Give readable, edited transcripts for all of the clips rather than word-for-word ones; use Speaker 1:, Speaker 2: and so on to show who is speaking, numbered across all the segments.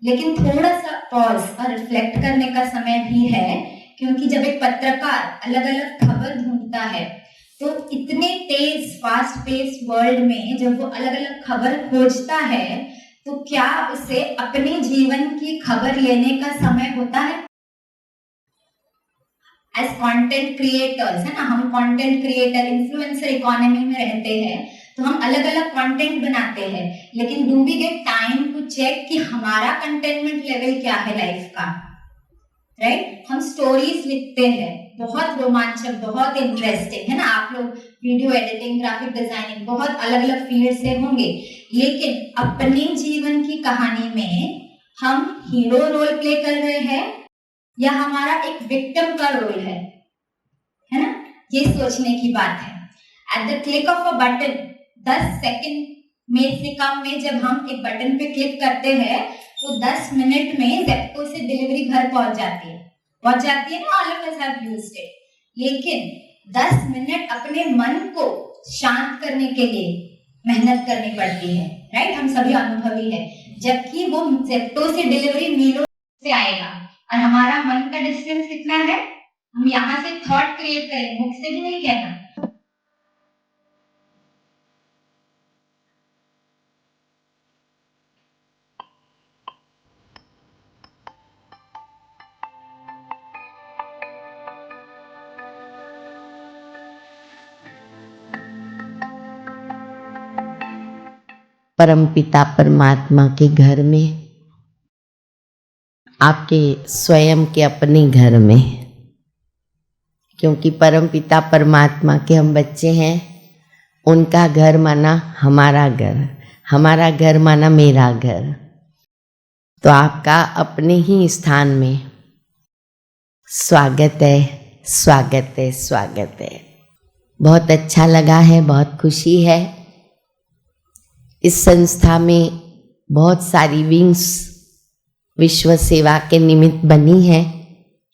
Speaker 1: लेकिन थोड़ा सा पॉज और रिफ्लेक्ट करने का समय भी है, क्योंकि जब एक पत्रकार अलग अलग खबर ढूंढता है तो इतने तेज फास्ट पेस वर्ल्ड में जब वो अलग अलग खबर खोजता है तो क्या उसे अपने जीवन की खबर लेने का समय होता है? एज कंटेंट क्रिएटर्स, है ना, हम कंटेंट क्रिएटर इन्फ्लुएंसर इकोनॉमी में रहते हैं, तो हम अलग अलग कंटेंट बनाते हैं, लेकिन do we get time to check कि हमारा कंटेनमेंट लेवल क्या है लाइफ का? राइट? हम स्टोरीज लिखते हैं, बहुत रोमांचक, बहुत इंटरेस्टिंग, है ना, आप लोग वीडियो एडिटिंग, ग्राफिक डिजाइनिंग, बहुत अलग अलग फील्ड से होंगे, लेकिन अपने जीवन की कहानी में हम हीरो रोल प्ले कर रहे हैं या हमारा एक विक्टिम का रोल है ना? ये सोचने की बात है। At the click of a button, 10 second में से कम में जब हम एक बटन पे क्लिक करते हैं तो 10 मिनट में ज़ेप्टो से डिलीवरी घर पहुंच जाती है ना, all of us have used it. लेकिन 10 मिनट अपने मन को शांत करने के लिए मेहनत करनी पड़ती है, राइट? हम सभी अनुभवी है, जबकि वो ज़ेप्टो से डिलीवरी मीलों से आएगा और हमारा मन का डिस्टेंस कितना है? हम यहाँ से थॉट क्रिएट करें, मुख से भी नहीं कहना।
Speaker 2: परमपिता परमात्मा के घर में, आपके स्वयं के अपने घर में, क्योंकि परमपिता परमात्मा के हम बच्चे हैं, उनका घर माना हमारा घर, हमारा घर माना मेरा घर। तो आपका अपने ही स्थान में स्वागत है, स्वागत है, स्वागत है। बहुत अच्छा लगा है, बहुत खुशी है। इस संस्था में बहुत सारी विंग्स विश्व सेवा के निमित्त बनी है,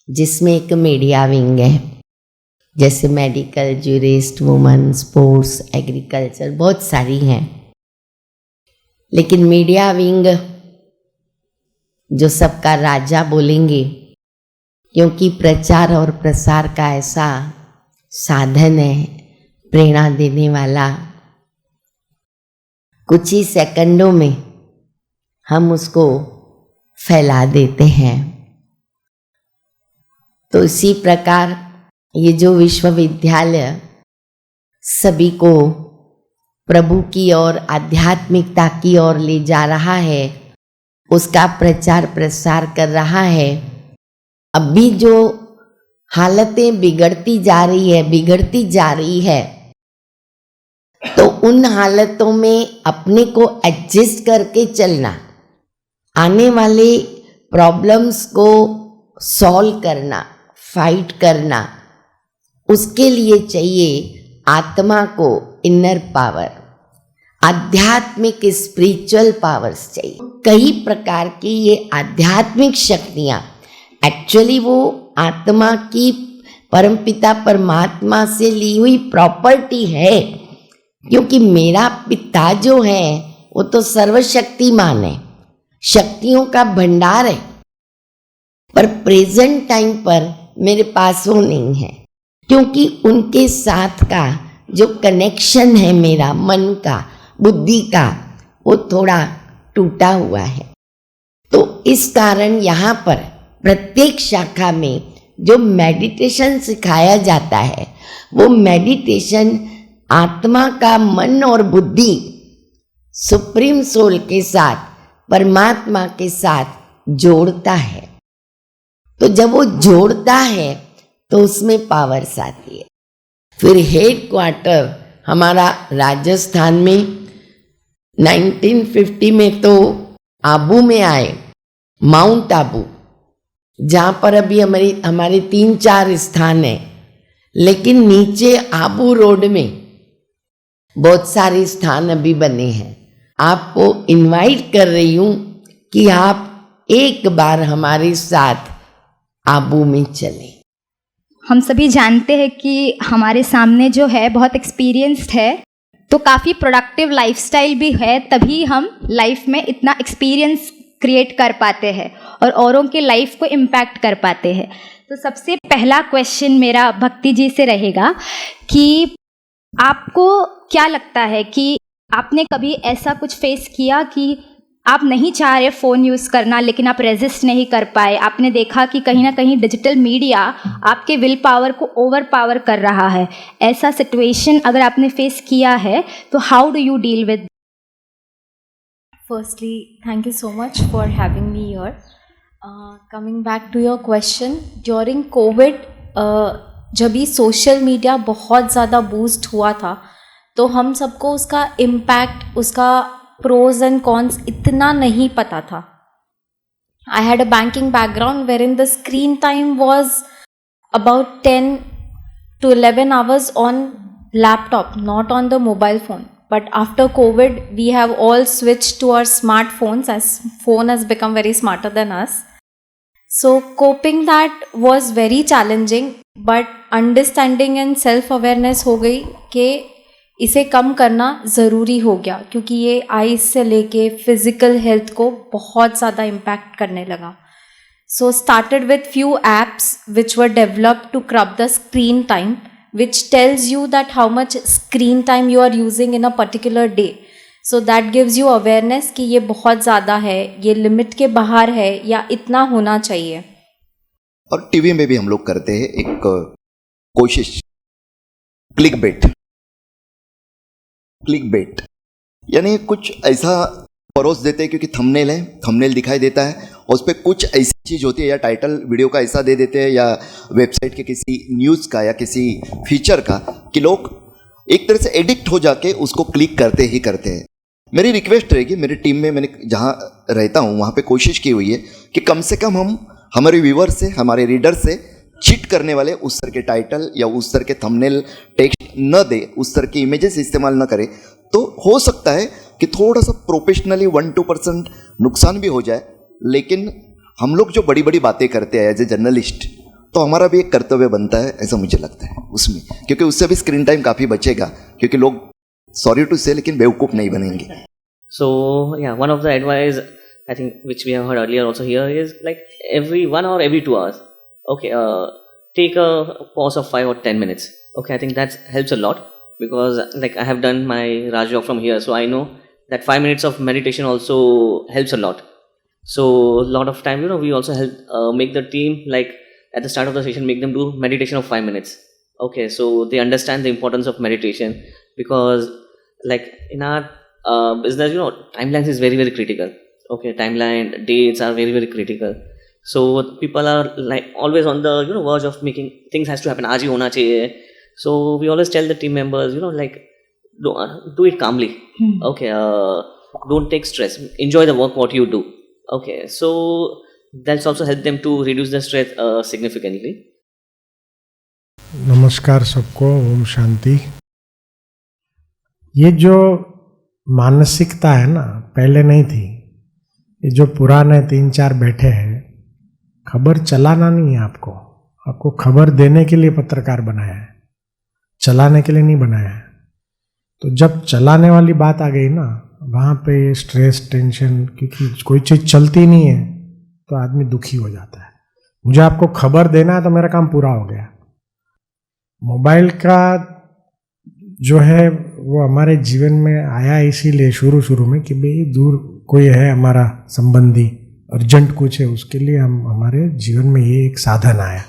Speaker 2: जिसमें एक मीडिया विंग है, जैसे medical, jurist, women, sports, agriculture, बहुत सारी हैं। लेकिन मीडिया विंग जो सबका राजा बोलेंगे, क्योंकि प्रचार और प्रसार का ऐसा साधन है, प्रेरणा देने वाला, कुछ ही सेकंडों में हम उसको फैला देते हैं। तो इसी प्रकार ये जो विश्वविद्यालय सभी को प्रभु की ओर, आध्यात्मिकता की ओर ले जा रहा है, उसका प्रचार प्रसार कर रहा है। अभी जो हालतें बिगड़ती जा रही है, तो उन हालतों में अपने को एडजस्ट करके चलना, आने वाले प्रॉब्लम्स को सॉल्व करना, फाइट करना, उसके लिए चाहिए आत्मा को इनर पावर, आध्यात्मिक स्पिरिचुअल पावर्स चाहिए। कई प्रकार की ये आध्यात्मिक शक्तियाँ एक्चुअली वो आत्मा की परमपिता परमात्मा से ली हुई प्रॉपर्टी है, क्योंकि मेरा पिता जो है वो तो सर्वशक्तिमान है, शक्तियों का भंडार है, पर प्रेजेंट टाइम पर मेरे पास वो नहीं है, क्योंकि उनके साथ का जो कनेक्शन है मेरा मन का, बुद्धि का, वो थोड़ा टूटा हुआ है। तो इस कारण यहाँ पर प्रत्येक शाखा में जो मेडिटेशन सिखाया जाता है, वो मेडिटेशन आत्मा का मन और बुद्धि सुप्रीम सोल के साथ, परमात्मा के साथ जोड़ता है। तो जब वो जोड़ता है तो उसमें पावर्स आती है। फिर हेड क्वार्टर हमारा राजस्थान में 1950 में तो आबू में आए, माउंट आबू, जहाँ पर अभी हमारे 3-4 स्थान हैं, लेकिन नीचे आबू रोड में बहुत सारे स्थान अभी बने हैं। आपको इनवाइट कर रही हूँ कि आप एक बार हमारे साथ आबू में चलें।
Speaker 3: हम सभी जानते हैं कि हमारे सामने जो है बहुत एक्सपीरियंस्ड है, तो काफ़ी प्रोडक्टिव लाइफस्टाइल भी है, तभी हम लाइफ में इतना एक्सपीरियंस क्रिएट कर पाते हैं और औरों के लाइफ को इम्पैक्ट कर पाते हैं। तो सबसे पहला क्वेश्चन मेरा भक्ति जी से रहेगा कि आपको क्या लगता है कि आपने कभी ऐसा कुछ फेस किया कि आप नहीं चाह रहे फ़ोन यूज़ करना लेकिन आप रेजिस्ट नहीं कर पाए, आपने देखा कि कहीं ना कहीं डिजिटल मीडिया आपके विल पावर को ओवर पावर कर रहा है, ऐसा सिचुएशन अगर आपने फेस किया है तो how do you deal with?
Speaker 4: Firstly, thank you so much for having me here. Coming back to your question, during COVID, जब भी सोशल मीडिया बहुत ज़्यादा बूस्ट हुआ था तो हम सबको उसका इम्पैक्ट, उसका प्रोज एंड कॉन्स इतना नहीं पता था. I had a banking background wherein the screen time was about 10 to 11 hours on laptop, not on the mobile phone. But after COVID, we have all switched to our smartphones as phone has become very smarter than us. So coping that was very challenging, but understanding and self-awareness हो गई कि इसे कम करना ज़रूरी हो गया क्योंकि ये आइज़ से लेके फिज़िकल हेल्थ को बहुत ज़्यादा इम्पैक्ट करने लगा. So started with few apps which were developed to curb the screen time, which tells you that how much screen time you are using in a particular day. So that gives you awareness कि ये बहुत ज़्यादा है, ये limit के बाहर है या इतना होना चाहिए.
Speaker 5: और टीवी में भी हम लोग करते हैं एक कोशिश, क्लिक बेट यानी कुछ ऐसा परोस देते हैं क्योंकि थंबनेल है, थंबनेल दिखाई देता है और उस पर कुछ ऐसी चीज़ होती है या टाइटल वीडियो का ऐसा दे देते हैं या वेबसाइट के किसी न्यूज़ का या किसी फीचर का कि लोग एक तरह से एडिक्ट हो जाके उसको क्लिक करते ही करते हैं. मेरी रिक्वेस्ट रहेगी, मेरी टीम में मैंने जहाँ रहता हूँ वहाँ पे कोशिश की हुई है कि कम से कम हम हमारे व्यूवर से, हमारे रीडर से चीट करने वाले उस तरह के टाइटल या उस तरह के थंबनेल टेक्स्ट न दे, उस तरह की इमेजेस इस्तेमाल न करें. तो हो सकता है कि थोड़ा सा प्रोफेशनली 1-2% नुकसान भी हो जाए, लेकिन हम लोग जो बड़ी बड़ी बातें करते हैं एज ए जर्नलिस्ट, तो हमारा भी एक कर्तव्य बनता है, ऐसा मुझे लगता है उसमें, क्योंकि उससे भी स्क्रीन टाइम काफ़ी बचेगा क्योंकि लोग, सॉरी टू से, लेकिन बेवकूफ़ नहीं बनेंगे.
Speaker 6: So yeah, one of the advice I think which we have heard earlier also here is like every 1 hour, every 2 hours, okay, take a pause of 5 or 10 minutes. Okay, I think that helps a lot because like I have done my Raj Yoga from here, so I know that 5 minutes of meditation also helps a lot. So a lot of time, we also help make the team, like at the start of the session, make them do meditation of 5 minutes. Okay, so they understand the importance of meditation because like in our business, timelines is very, very critical. Okay, timeline, dates are very, very critical. So people are like always on the verge of making things has to happen. Aaj hi hona chahiye. So we always tell the team members, like do it calmly. Okay, don't take stress. Enjoy the work what you do. Okay, so that's also help them to reduce the stress significantly.
Speaker 7: नमस्कार सबको, ओम शांति. ये जो मानसिकता है ना, पहले नहीं थी. ये जो पुराने 3-4 बैठे हैं, खबर चलाना नहीं है आपको, आपको खबर देने के लिए पत्रकार बनाया है, चलाने के लिए नहीं बनाया है. तो जब चलाने वाली बात आ गई ना, वहाँ पे स्ट्रेस, टेंशन, क्योंकि कोई चीज़ चलती नहीं है तो आदमी दुखी हो जाता है. मुझे आपको खबर देना है तो मेरा काम पूरा हो गया. मोबाइल का जो है वो हमारे जीवन में आया इसीलिए शुरू में कि भाई दूर कोई है हमारा संबंधी, अर्जेंट कुछ है, उसके लिए हम हमारे जीवन में ये एक साधन आया,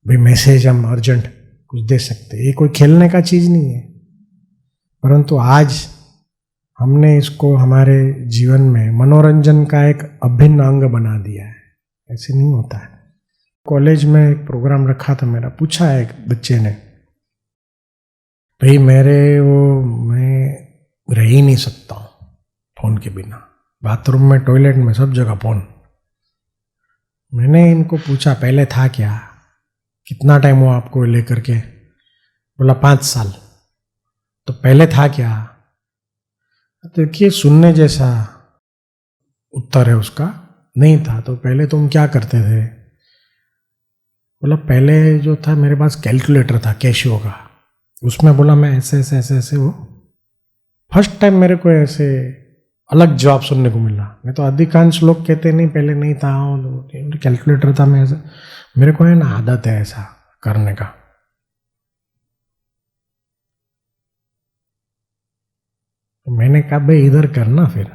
Speaker 7: भाई मैसेज हम अर्जेंट कुछ दे सकते. ये कोई खेलने का चीज़ नहीं है, परंतु आज हमने इसको हमारे जीवन में मनोरंजन का एक अभिन्न अंग बना दिया है. ऐसे नहीं होता है. कॉलेज में एक प्रोग्राम रखा था मेरा, पूछा एक बच्चे ने, भाई मैं रह ही नहीं सकता हूँ फ़ोन के बिना, बाथरूम में, टॉयलेट में, सब जगह फ़ोन. मैंने इनको पूछा पहले था क्या, कितना टाइम हुआ आपको लेकर के? बोला 5 साल. तो पहले था क्या? देखिए सुनने जैसा उत्तर है उसका, नहीं था. तो पहले तुम क्या करते थे? बोला पहले जो था मेरे पास कैलकुलेटर था कैशियो का, उसमें बोला मैं ऐसे वो फर्स्ट टाइम मेरे को ऐसे अलग जवाब सुनने को मिला। नहीं तो अधिकांश लोग कहते नहीं पहले नहीं था, कैलकुलेटर था, मैं ऐसा, मेरे को है ना आदत है ऐसा करने का। तो मैंने कहा भाई इधर करना, फिर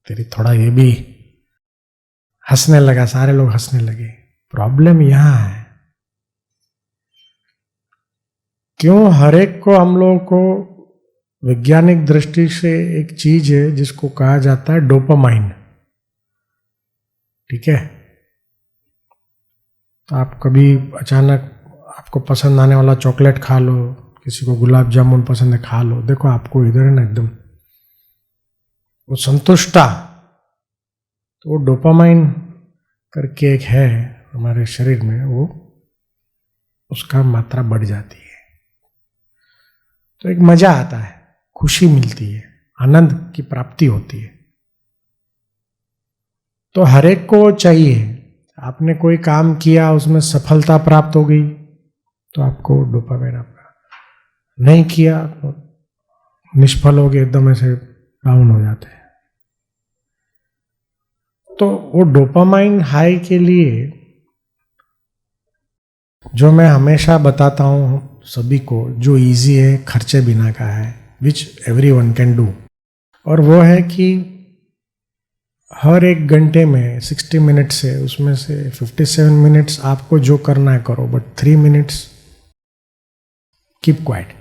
Speaker 7: तेरी थोड़ा ये भी, हंसने लगा, सारे लोग हंसने लगे। प्रॉब्लम यहां है, क्यों हर एक को, हम लोगों को वैज्ञानिक दृष्टि से एक चीज है जिसको कहा जाता है डोपामाइन, ठीक है। तो आप कभी अचानक आपको पसंद आने वाला चॉकलेट खा लो, किसी को गुलाब जामुन पसंद है खा लो, देखो आपको इधर है ना एकदम वो संतुष्टा, तो वो डोपामाइन करके एक है हमारे शरीर में, वो उसका मात्रा बढ़ जाती है, तो एक मजा आता है, खुशी मिलती है, आनंद की प्राप्ति होती है। तो हर एक को चाहिए, आपने कोई काम किया उसमें सफलता प्राप्त हो गई तो आपको डोपामाइन, आपका नहीं किया तो निष्फल हो गए, एकदम ऐसे डाउन हो जाते हैं। तो वो डोपामाइन हाई के लिए जो मैं हमेशा बताता हूं सभी को, जो इजी है, खर्चे बिना का है, विच एवरीवन कैन डू, और वो है कि हर एक घंटे में 60 मिनट्स है, उसमें से 57 मिनट्स आपको जो करना है करो, बट 3 मिनट्स कीप क्वाइट।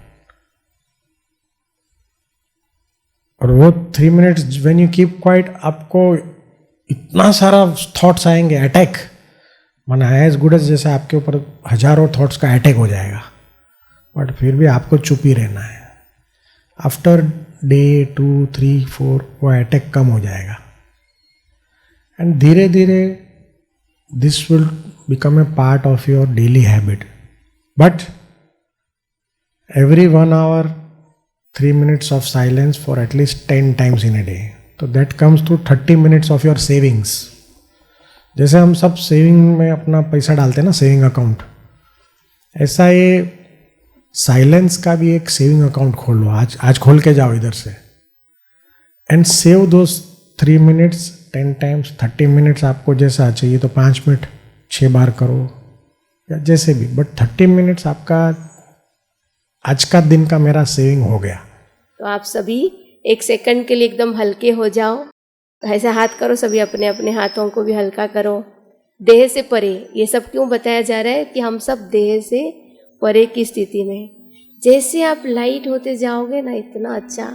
Speaker 7: और वो 3 minutes when you keep quiet, आपको इतना सारा थॉट्स आएंगे, अटैक माना एज गुड एज, जैसे आपके ऊपर हजारों थॉट्स का अटैक हो जाएगा, बट फिर भी आपको चुप ही रहना है। आफ्टर डे 2, 3, 4 वो अटैक कम हो जाएगा, एंड धीरे धीरे this will become a part of your daily habit. But every 1 hour 3 minutes of silence for at least 10 times in a day, तो that comes to 30 minutes of your savings। जैसे हम सब saving में अपना पैसा डालते हैं ना, सेविंग अकाउंट, ऐसा ये साइलेंस का भी एक सेविंग अकाउंट खोल लो, आज खोल के जाओ इधर से, and save those 3 minutes 10 times। 30 minutes आपको जैसा चाहिए तो 5 मिनट 6 बार करो या जैसे भी, बट 30 minutes आपका आज का दिन का मेरा सेविंग हो गया।
Speaker 8: तो आप सभी 1 सेकंड के लिए एकदम हल्के हो जाओ, ऐसा हाथ करो, सभी अपने अपने हाथों को भी हल्का करो। देह से परे, ये सब क्यों बताया जा रहा है कि हम सब देह से परे की स्थिति में, जैसे आप लाइट होते जाओगे ना, इतना अच्छा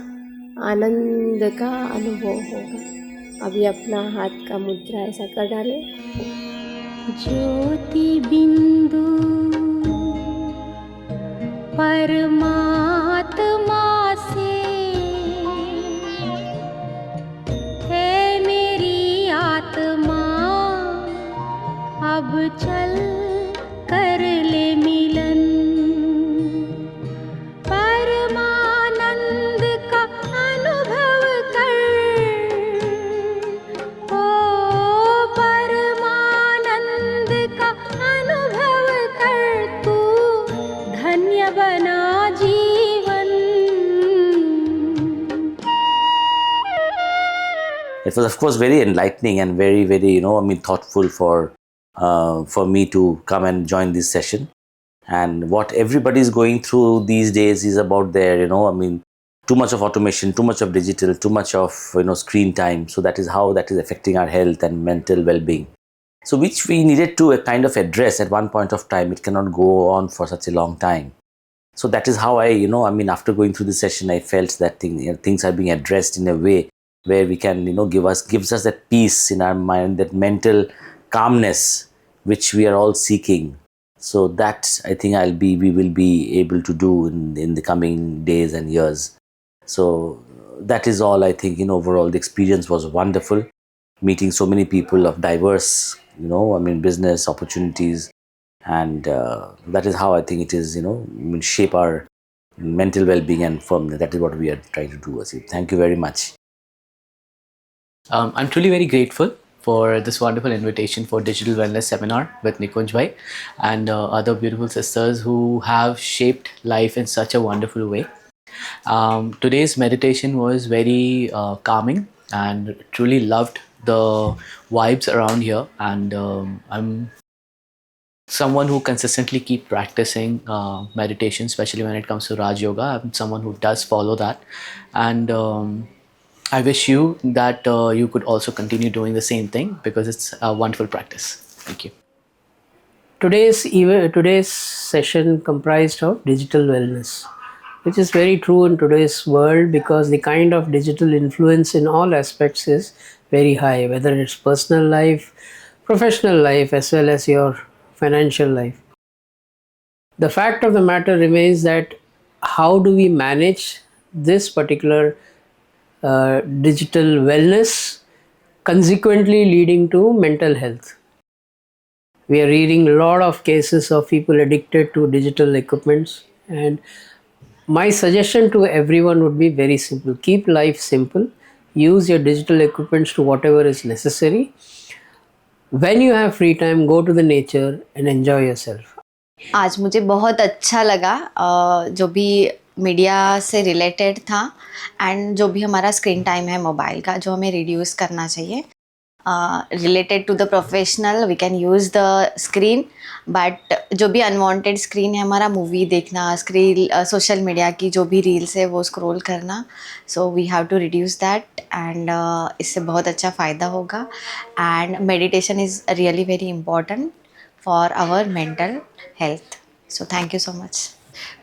Speaker 8: आनंद का अनुभव होगा। अभी अपना हाथ का मुद्रा ऐसा कर डालें।
Speaker 9: ज्योति बिंदु परमात्मा से है मेरी आत्मा, अब चल कर ले मिलन। परमानंद का अनुभव कर, ओ परमानंद का अनुभव कर, तू धन्य बना जीवन।
Speaker 10: It was, of course, very enlightening and very, very, thoughtful for me to come and join this session. And what everybody is going through these days is about their, too much of automation, too much of digital, too much of, screen time. So that is how that is affecting our health and mental well-being. So which we needed to kind of address at one point of time. It cannot go on for such a long time. So that is how I, after going through this session, I felt that things are being addressed in a way where we can, gives us that peace in our mind, that mental calmness, which we are all seeking. So that I think we will be able to do in the coming days and years. So that is all I think. Overall, the experience was wonderful. Meeting so many people of diverse, business opportunities. And that is how I think it is, shape our mental well-being, and from that is what we are trying to do. Thank you very much.
Speaker 11: I'm truly very grateful for this wonderful invitation for Digital Wellness Seminar with Nikunj Bhai and other beautiful sisters who have shaped life in such a wonderful way. Today's meditation was very calming, and truly loved the vibes around here. And I'm someone who consistently keep practicing meditation, especially when it comes to Raj Yoga. I'm someone who does follow that, and I wish you that you could also continue doing the same thing, because it's a wonderful practice. Thank you.
Speaker 12: Today's session comprised of digital wellness, which is very true in today's world, because the kind of digital influence in all aspects is very high, whether it's personal life, professional life, as well as your financial life. The fact of the matter remains that how do we manage this particular digital wellness, consequently leading to mental health. We are reading a lot of cases of people addicted to digital equipments, and my suggestion to everyone would be very simple. Keep life simple. Use your digital equipments to whatever is necessary. When you have free time, go to the nature and enjoy yourself.
Speaker 13: आज मुझे बहुत अच्छा लगा जो भी media से related था, and जो भी हमारा स्क्रीन टाइम है मोबाइल का, जो हमें रिड्यूस करना चाहिए. Related to the professional we can use the screen, but जो भी अनवांटेड स्क्रीन है हमारा, मूवी देखना, स्क्रीन सोशल मीडिया की जो भी रील्स है वो स्क्रॉल करना, so we have to reduce that, and इससे बहुत अच्छा फ़ायदा होगा. And meditation is really very important for our mental health. So thank you so much.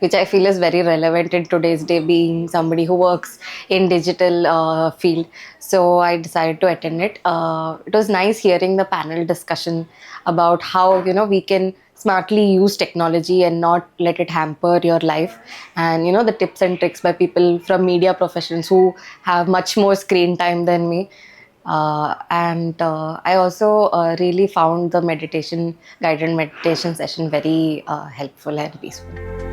Speaker 13: Which I feel is very relevant in today's day, being somebody who works in digital field. So I decided to attend it. It was nice hearing the panel discussion about how we can smartly use technology and not let it hamper your life, and the tips and tricks by people from media professions who have much more screen time than me. And I also really found the guided meditation session very helpful and peaceful.